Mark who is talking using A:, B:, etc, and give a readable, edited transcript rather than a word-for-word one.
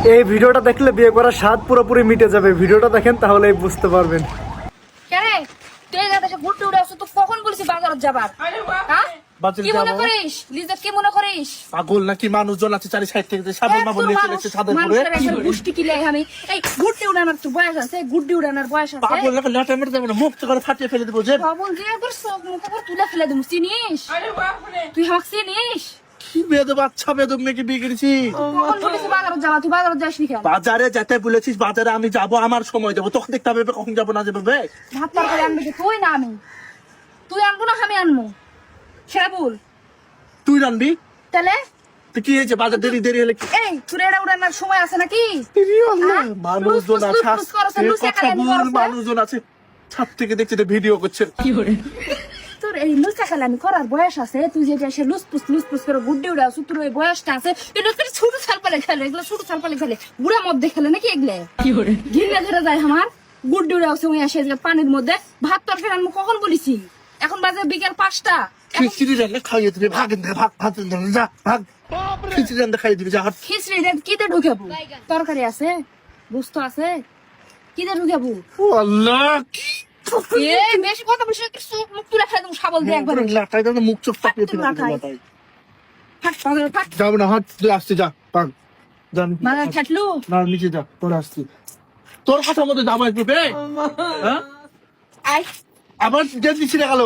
A: এই ভিডিওটা দেখলে বিয়ে করার স্বাদ পুরোপুরি মিটে যাবে। ভিডিওটা দেখেন তাহলেই বুঝতে পারবেন।
B: কেরে তুই এই গাড়িতে ঘুরতে উড়ে আসছো, তো কখন বলেছি বাজারত যাবার? হ্যাঁ কি মনে করিস লিজা, কি মনে করিস
C: পাগল নাকি? মানুষজন আছে চারি সাইড থেকে সাধারণ মা বলে চলেছে ছাদের উপরে।
B: গুষ্টি কিলে আমি এই ঘুরতে উড়ানোর তো বয়স আছে, গুড্ডি উড়ানোর বয়স আছে।
C: পাগল নাকি? লাটা মেরে দেবে না, মুখ করে ফাটিয়ে ফেলে দেবো যে।
B: বাবুল যে একবার সব মুখ করে তুলে ফেলে দেবো। চিনিস তুই আমাকে চিনিস?
C: কি বেদব বাচ্চা বেদব মেয়েকে বিয়ে করেছি।
B: কখন বলেছি বাজারত যাবা, তুই বাজারত যাসনি কেন?
C: বাজারে যেতে বলেছিস, বাজারে আমি যাবো, আমার সময় দেবো, তোকে দেখতে হবে কখন যাবো না যাবো।
B: ভাত তরকারি আনবি কি তুই না আমি? তুই আনবো না আমি আনবো? সেটা বল।
C: তুই রানবি
B: তাহলে
C: তো কি হয়েছে? বাজার দেরি দেরি হলে
B: এই তুই এটা উড়ানোর সময় আছে নাকি?
C: মানুষজন আছে, মানুষজন আছে ছাদ থেকে দেখছে ভিডিও করছে।
B: তোর এই লুচা খেলে আমি করার বয়স আছে? তুই যে এসে লুসপুস করে গুড্ডি উড়ে আসু, তোর ওই বয়সটা আছে? এটা তোর ছোট ছালপালে খেলে, এগুলো ছোট ছালপালে খেলে, বুড়ার মধ্যে খেলে নাকি এগুলো? ঘিরে ধরে যায় আমার গুড্ডি উড়ে আসে, ওই আসে পানির মধ্যে। ভাত তরকারি আমি কখন বলেছি? এখন বাজে বিকেল 5টা।
C: খিচুড়ি রান্না খাইয়ে দিবি, ভাগ ভাগ ভাত যা ভাগ। খিচুড়ি রান্না খাইয়ে দিবি, যা হাট।
B: খিচড়ি কিতে ঢুকাবো? তরকারি আছে, বুঝ আছে, কিতে ঢুকাবো?
C: ও আল্লাহ,
B: বেশি কথা বলছিস, মুখ তুলে ফেলে দেবো শাবল দিয়ে একবার।
C: লাটাই তো মুখ চোখ পাকিয়ে ফেলে
B: লাটাই।
C: লাটাই।
B: ফাট বাজারে ফাট।
C: যাবো না, হাট তুই আসতে যা, পাগ জান
B: বাজার ছাটলু।
C: না, নিচে যা, তোর আসছি। তোর কথা মতো যাবো একটু বে। হ্যাঁ
B: আই
C: আবার যে দিচ্ছি গেল।